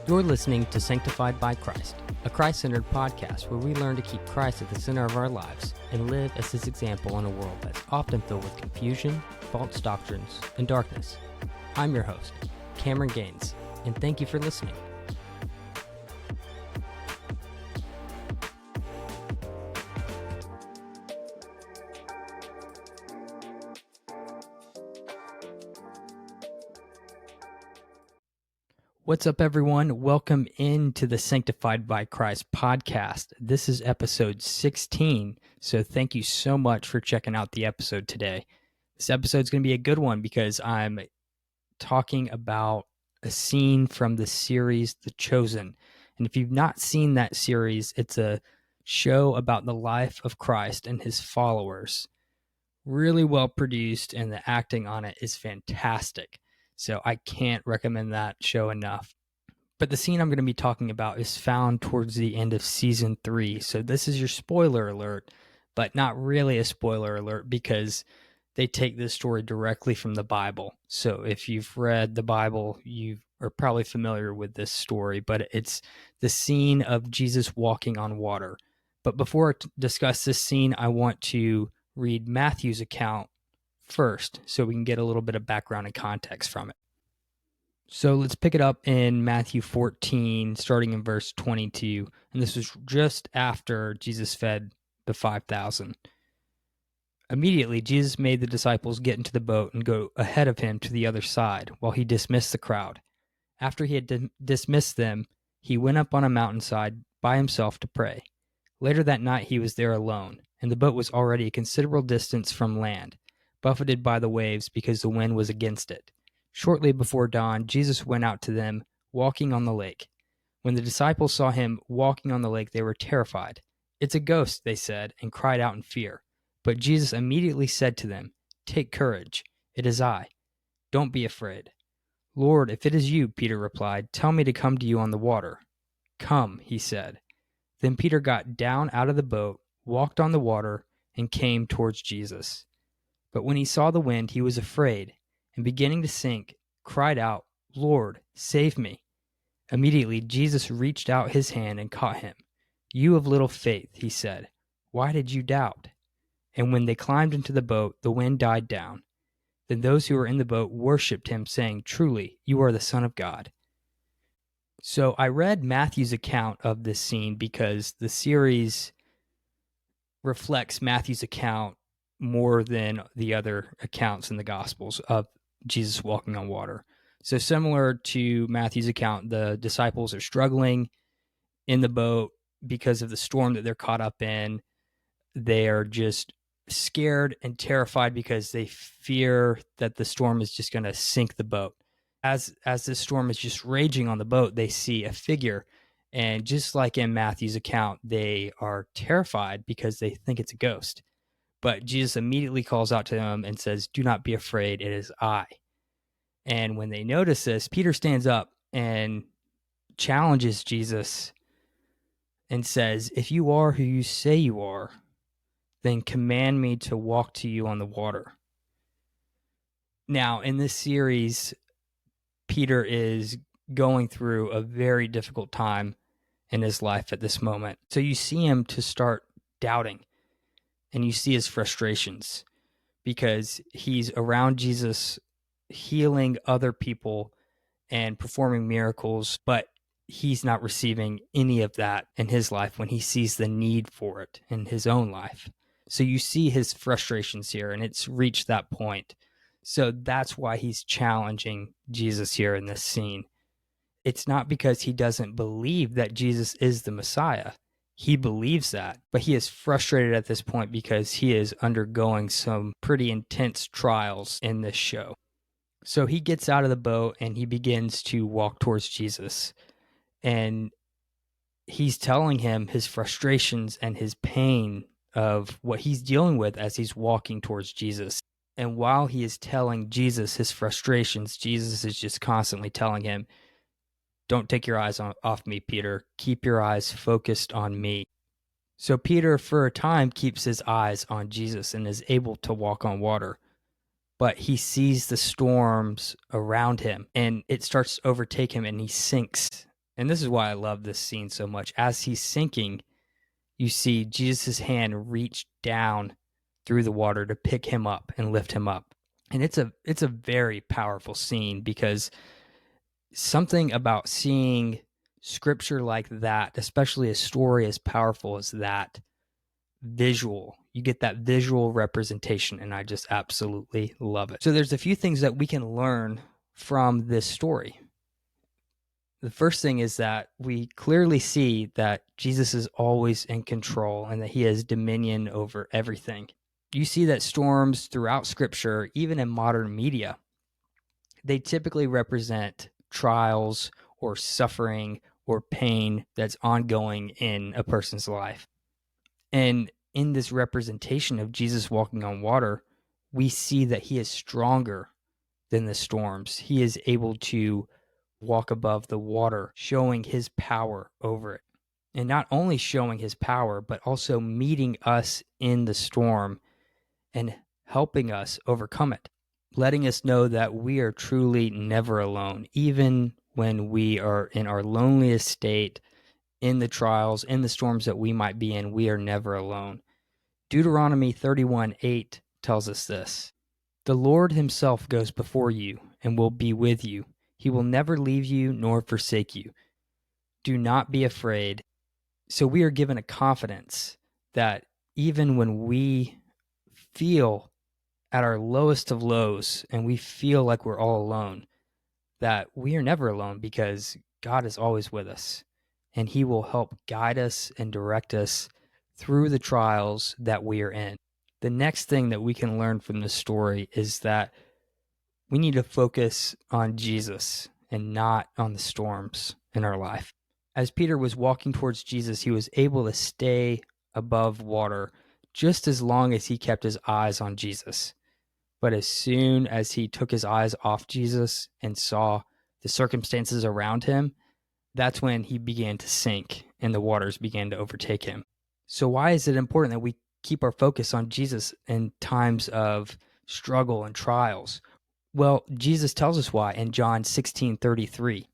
You're listening to Sanctified by Christ, a Christ-centered podcast where we learn to keep Christ at the center of our lives and live as His example in a world that's often filled with confusion, false doctrines, and darkness. I'm your host, Cameron Gaines, and thank you for listening. What's up, everyone? Welcome into the Sanctified by Christ podcast. This is episode 16, so thank you so much for checking out the episode today. This episode is going to be a good one because I'm talking about a scene from the series The Chosen. And if you've not seen that series, it's a show about the life of Christ and his followers. Really well produced, and the acting on it is fantastic. So I can't recommend that show enough. But the scene I'm going to be talking about is found towards the end of season 3. So this is your spoiler alert, but not really a spoiler alert because they take this story directly from the Bible. So if you've read the Bible, you are probably familiar with this story, but it's the scene of Jesus walking on water. But before I discuss this scene, I want to read Matthew's account first so we can get a little bit of background and context from it. So let's pick it up in Matthew 14, starting in verse 22. And this was just after Jesus fed the 5,000. Immediately, Jesus made the disciples get into the boat and go ahead of him to the other side while he dismissed the crowd. After he had dismissed them, he went up on a mountainside by himself to pray. Later that night, he was there alone, and the boat was already a considerable distance from land, buffeted by the waves because the wind was against it. Shortly before dawn, Jesus went out to them, walking on the lake. When the disciples saw him walking on the lake, they were terrified. "It's a ghost," they said, and cried out in fear. But Jesus immediately said to them, "Take courage, it is I. Don't be afraid." "Lord, if it is you," Peter replied, "tell me to come to you on the water." "Come," he said. Then Peter got down out of the boat, walked on the water, and came towards Jesus. But when he saw the wind, he was afraid, and beginning to sink, cried out, "Lord, save me." Immediately Jesus reached out his hand and caught him. "You of little faith," he said, "why did you doubt?" And when they climbed into the boat, the wind died down. Then those who were in the boat worshipped him, saying, "Truly, you are the Son of God." So I read Matthew's account of this scene because the series reflects Matthew's account more than the other accounts in the Gospels of Jesus walking on water. So similar to Matthew's account, the disciples are struggling in the boat because of the storm that they're caught up in. They are just scared and terrified because they fear that the storm is just going to sink the boat. As this storm is just raging on the boat, they see a figure. And just like in Matthew's account, they are terrified because they think it's a ghost. But Jesus immediately calls out to them and says, "Do not be afraid, it is I." And when they notice this, Peter stands up and challenges Jesus and says, "If you are who you say you are, then command me to walk to you on the water." Now, in this series, Peter is going through a very difficult time in his life at this moment. So you see him to start doubting, and you see his frustrations because he's around Jesus healing other people and performing miracles, but he's not receiving any of that in his life when he sees the need for it in his own life. So you see his frustrations here, and it's reached that point. So that's why he's challenging Jesus here in this scene. It's not because he doesn't believe that Jesus is the Messiah. He believes that, but he is frustrated at this point because he is undergoing some pretty intense trials in this show. So he gets out of the boat and he begins to walk towards Jesus. And he's telling him his frustrations and his pain of what he's dealing with as he's walking towards Jesus. And while he is telling Jesus his frustrations, Jesus is just constantly telling him, "Don't take your eyes off me, Peter. Keep your eyes focused on me." So Peter, for a time, keeps his eyes on Jesus and is able to walk on water. But he sees the storms around him, and it starts to overtake him, and he sinks And this is why I love this scene so much. As he's sinking, you see Jesus' hand reach down through the water to pick him up and lift him up. And it's a very powerful scene, because something about seeing scripture like that, especially a story as powerful as that, visual. You get that visual representation, and I just absolutely love it. So there's a few things that we can learn from this story. The first thing is that we clearly see that Jesus is always in control and that he has dominion over everything. You see that storms throughout scripture, even in modern media, they typically represent trials or suffering or pain that's ongoing in a person's life. And in this representation of Jesus walking on water, we see that he is stronger than the storms. He is able to walk above the water, showing his power over it. And not only showing his power, but also meeting us in the storm and helping us overcome it, letting us know that we are truly never alone, even when we are in our loneliest state, in the trials, in the storms that we might be in, we are never alone. Deuteronomy 31:8 tells us this: "The Lord himself goes before you and will be with you. He will never leave you nor forsake you. Do not be afraid." So we are given a confidence that even when we feel at our lowest of lows and we feel like we're all alone, that we are never alone, because God is always with us, and he will help guide us and direct us through the trials that we are in. The next thing that we can learn from this story is that we need to focus on Jesus and not on the storms in our life. As Peter was walking towards Jesus, he was able to stay above water just as long as he kept his eyes on Jesus. But as soon as he took his eyes off Jesus and saw the circumstances around him, that's when he began to sink and the waters began to overtake him. So why is it important that we keep our focus on Jesus in times of struggle and trials? Well, Jesus tells us why in John 16:33.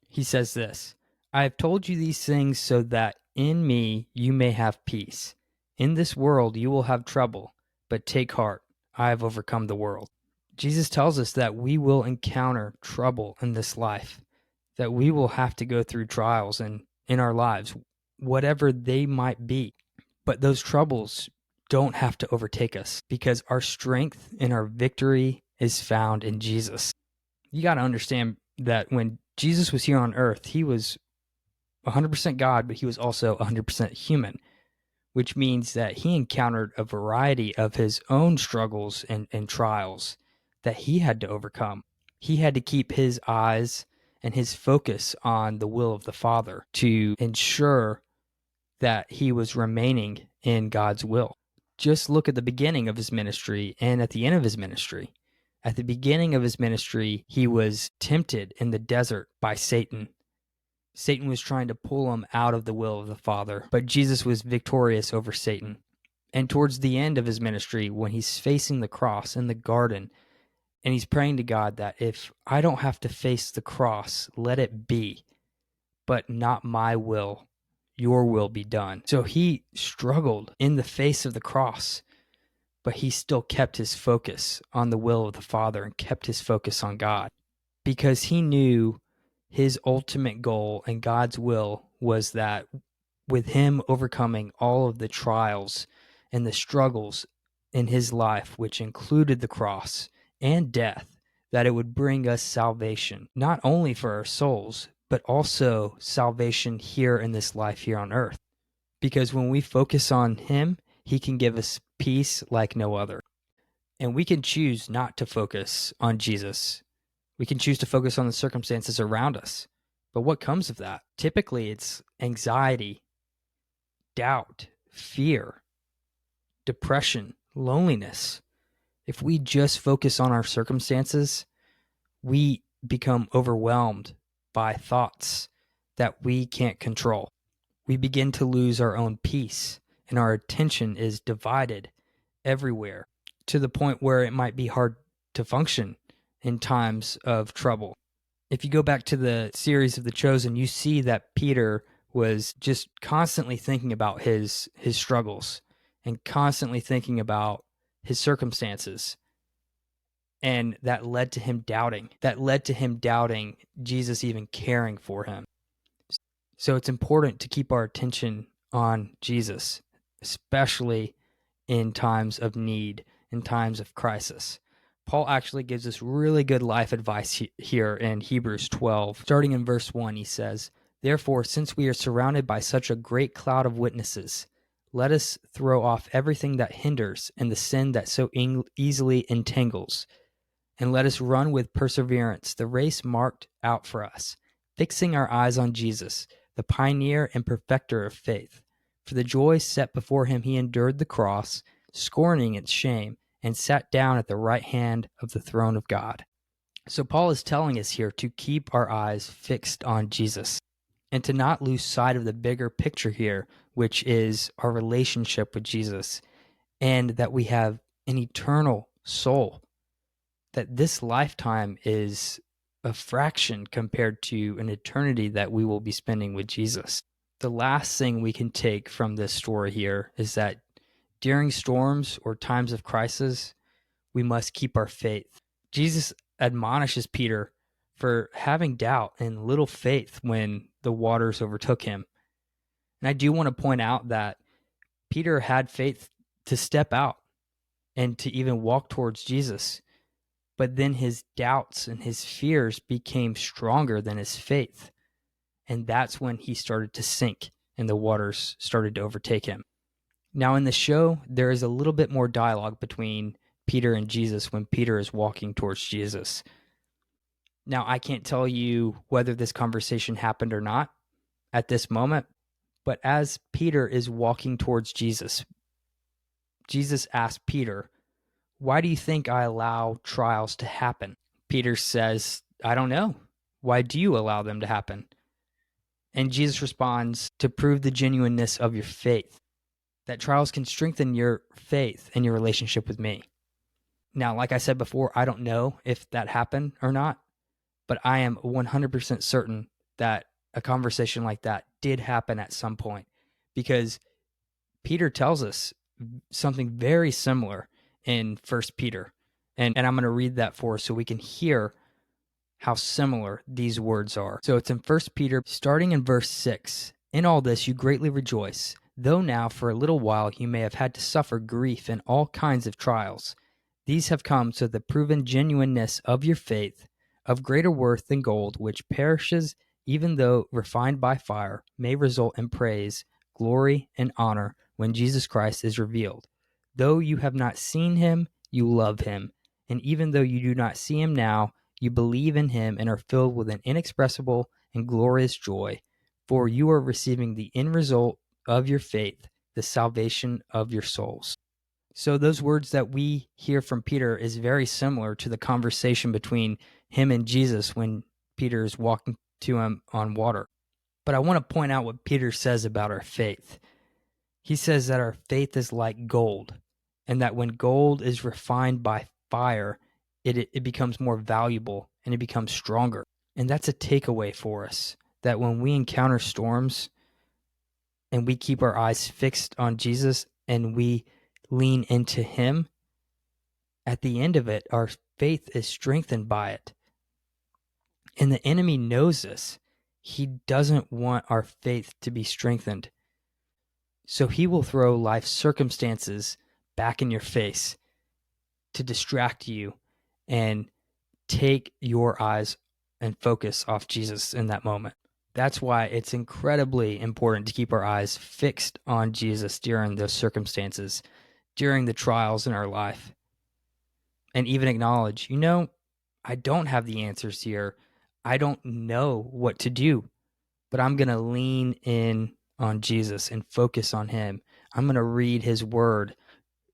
He says this: "I have told you these things so that in me you may have peace. In this world you will have trouble, but take heart, I have overcome the world." Jesus tells us that we will encounter trouble in this life, that we will have to go through trials in our lives, whatever they might be. But those troubles don't have to overtake us, because our strength and our victory is found in Jesus. You got to understand that when Jesus was here on earth, he was 100% God, but he was also 100% human, which means that he encountered a variety of his own struggles and trials that he had to overcome. He had to keep his eyes and his focus on the will of the Father to ensure that he was remaining in God's will. Just look at the beginning of his ministry and at the end of his ministry. At the beginning of his ministry, he was tempted in the desert by Satan. Satan was trying to pull him out of the will of the Father, but Jesus was victorious over Satan. And towards the end of his ministry, when he's facing the cross in the garden, and he's praying to God that if I don't have to face the cross, let it be, but not my will, your will be done. So he struggled in the face of the cross, but he still kept his focus on the will of the Father and kept his focus on God, because he knew his ultimate goal and God's will was that with him overcoming all of the trials and the struggles in his life, which included the cross and death, that it would bring us salvation, not only for our souls, but also salvation here in this life here on earth. Because when we focus on him, he can give us peace like no other. And we can choose not to focus on Jesus. We can choose to focus on the circumstances around us. But what comes of that? Typically, it's anxiety, doubt, fear, depression, loneliness. If we just focus on our circumstances, we become overwhelmed by thoughts that we can't control. We begin to lose our own peace, and our attention is divided everywhere to the point where it might be hard to function in times of trouble. If you go back to the series of The Chosen, you see that Peter was just constantly thinking about his struggles and constantly thinking about his circumstances. And that led to him doubting. That led to him doubting Jesus even caring for him. So it's important to keep our attention on Jesus, especially in times of need, in times of crisis. Paul actually gives us really good life advice here in Hebrews 12. Starting in verse 1, he says, "Therefore, since we are surrounded by such a great cloud of witnesses, let us throw off everything that hinders and the sin that so easily entangles, and let us run with perseverance the race marked out for us, fixing our eyes on Jesus, the pioneer and perfecter of faith. For the joy set before him, he endured the cross, scorning its shame, and sat down at the right hand of the throne of God." So Paul is telling us here to keep our eyes fixed on Jesus and to not lose sight of the bigger picture here, which is our relationship with Jesus, and that we have an eternal soul, that this lifetime is a fraction compared to an eternity that we will be spending with Jesus. The last thing we can take from this story here is that during storms or times of crisis, we must keep our faith. Jesus admonishes Peter for having doubt and little faith when the waters overtook him. And I do want to point out that Peter had faith to step out and to even walk towards Jesus. But then his doubts and his fears became stronger than his faith. And that's when he started to sink and the waters started to overtake him. Now, in the show, there is a little bit more dialogue between Peter and Jesus when Peter is walking towards Jesus. Now, I can't tell you whether this conversation happened or not at this moment, but as Peter is walking towards Jesus, Jesus asked Peter, "Why do you think I allow trials to happen?" Peter says, "I don't know. Why do you allow them to happen?" And Jesus responds, "To prove the genuineness of your faith, that trials can strengthen your faith and your relationship with me." Now, like I said before, I don't know if that happened or not, but I am 100% certain that a conversation like that did happen at some point, because Peter tells us something very similar in First Peter. And I'm going to read that for us so we can hear how similar these words are. So it's in 1 Peter, starting in verse 6. "In all this you greatly rejoice, though now for a little while you may have had to suffer grief in all kinds of trials. These have come so the proven genuineness of your faith, of greater worth than gold, which perishes even though refined by fire, may result in praise, glory, and honor when Jesus Christ is revealed. Though you have not seen him, you love him. And even though you do not see him now, you believe in him and are filled with an inexpressible and glorious joy, for you are receiving the end result of your faith, the salvation of your souls." So those words that we hear from Peter is very similar to the conversation between him and Jesus when Peter is walking to him on water. But I want to point out what Peter says about our faith. He says that our faith is like gold, and that when gold is refined by fire, it becomes more valuable and it becomes stronger. And that's a takeaway for us, that when we encounter storms and we keep our eyes fixed on Jesus and we lean into him, at the end of it, our faith is strengthened by it. And the enemy knows this. He doesn't want our faith to be strengthened. So he will throw life circumstances back in your face to distract you and take your eyes and focus off Jesus in that moment. That's why it's incredibly important to keep our eyes fixed on Jesus during those circumstances, during the trials in our life, and even acknowledge, I don't have the answers here. I don't know what to do, but I'm going to lean in on Jesus and focus on him. I'm going to read his word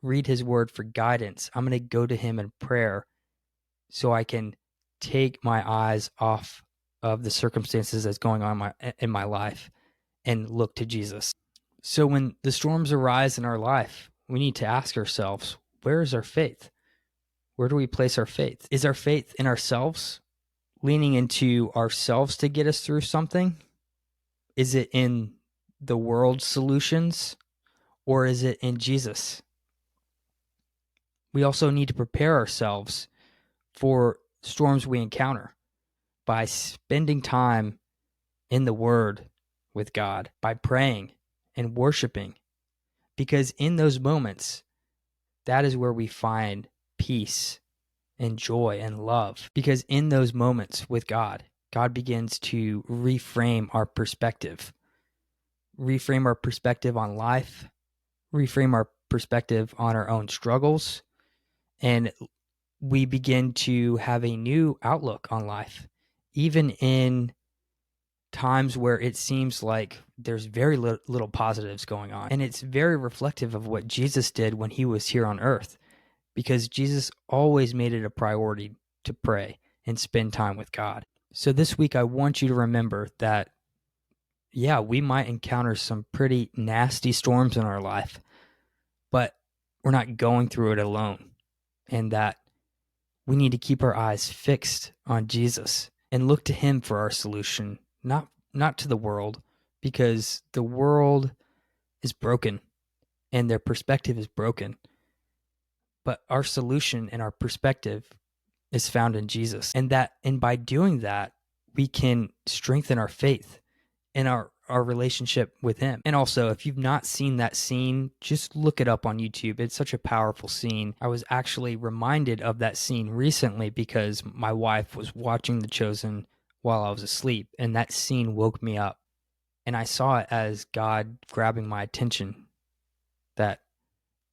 for guidance. I'm going to go to him in prayer so I can take my eyes off of the circumstances that's going on in my life and look to Jesus. So when the storms arise in our life, we need to ask ourselves, where is our faith? Where do we place our faith? Is our faith in ourselves, leaning into ourselves to get us through something? Is it in the world's solutions, or is it in Jesus? We also need to prepare ourselves for storms we encounter by spending time in the Word with God, by praying and worshiping, because in those moments, that is where we find peace and joy and love. Because in those moments with God, God begins to reframe our perspective on life, reframe our perspective on our own struggles, and we begin to have a new outlook on life, even in times where it seems like there's very little positives going on. And it's very reflective of what Jesus did when he was here on earth, because Jesus always made it a priority to pray and spend time with God. So this week, I want you to remember that, yeah, we might encounter some pretty nasty storms in our life, but we're not going through it alone. And that we need to keep our eyes fixed on Jesus and look to him for our solution, not to the world, because the world is broken and their perspective is broken. But our solution and our perspective is found in Jesus. And by doing that, we can strengthen our faith and our relationship with him. And also, if you've not seen that scene, just look it up on YouTube. It's such a powerful scene. I was actually reminded of that scene recently because my wife was watching The Chosen while I was asleep, and that scene woke me up. And I saw it as God grabbing my attention, that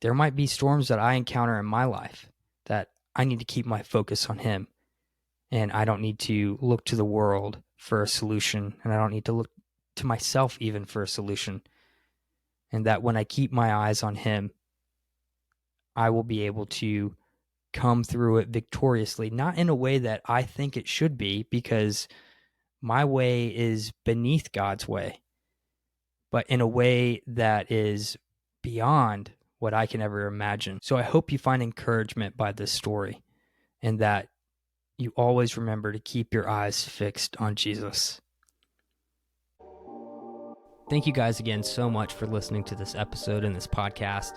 there might be storms that I encounter in my life that I need to keep my focus on him. And I don't need to look to the world for a solution, and I don't need to look to myself even for a solution. And that when I keep my eyes on him, I will be able to come through it victoriously, not in a way that I think it should be, because my way is beneath God's way, but in a way that is beyond what I can ever imagine. So I hope you find encouragement by this story, and that you always remember to keep your eyes fixed on Jesus. Thank you guys again so much for listening to this episode and this podcast.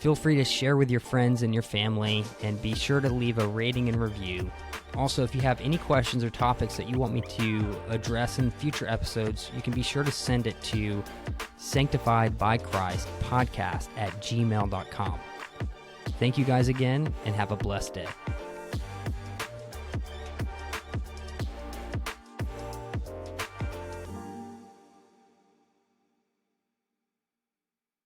Feel free to share with your friends and your family, and be sure to leave a rating and review. Also, if you have any questions or topics that you want me to address in future episodes, you can be sure to send it to sanctifiedbychristpodcast@gmail.com. Thank you guys again, and have a blessed day.